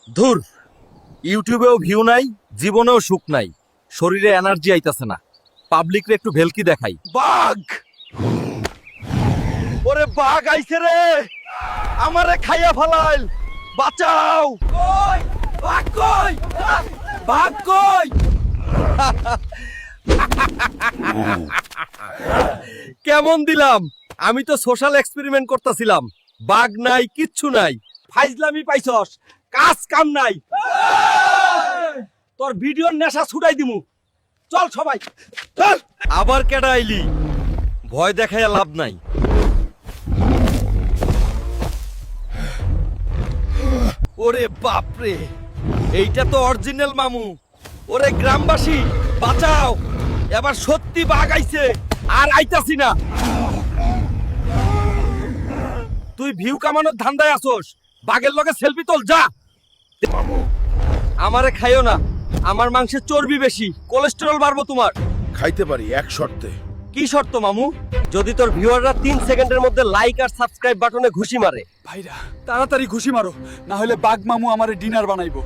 ধুর, ইউটিউবেও ভিউ নাই, জীবনেও সুখ নাই, শরীরে এনার্জি আইতাছে না। পাবলিকরে একটু ভেলকি দেখাই। বাঘ! ওরে বাঘ আইছে রে, আমারে খাইয়া ফেলাইল, বাঁচাও! কই বাঘ কই? বাঘ কই? কেমন দিলাম? আমি তো সোশ্যাল এক্সপেরিমেন্ট করতেছিলাম। বাঘ নাই, কিচ্ছু নাই। ফাইজলামি পাইছস, কাজ কাম নাই। তোর ভিডিওর নেশা ছুটাই দিমু। চল সবাই চল। আবার কেডা আইলি? ভয় দেখাইয়া লাভ নাই। ওরে বাপরে, এইটা তো অরিজিনাল মামু। ওরে গ্রামবাসী বাঁচাও, এবার সত্যি বাঘ আইছে, আর আইতাছি না। তুই ভিউ কামানোর ধান্দায় আসোস, বাঘের লগে সেলফি তোল যা। আমারে খাইও না, আমার মাংসে চর্বি বেশি, কোলেস্টেরল বাড়বো তোমার। খাইতে পারি এক শর্তে। কি শর্ত মামু? যদি তোর ভিউয়াররা 3 সেকেন্ডের মধ্যে লাইক আর সাবস্ক্রাইব বাটনে ঘুষি মারে। ভাইরা তাড়াতাড়ি ঘুষি মারো, না হলে বাঘ মামু আমারে ডিনার বানাইবো।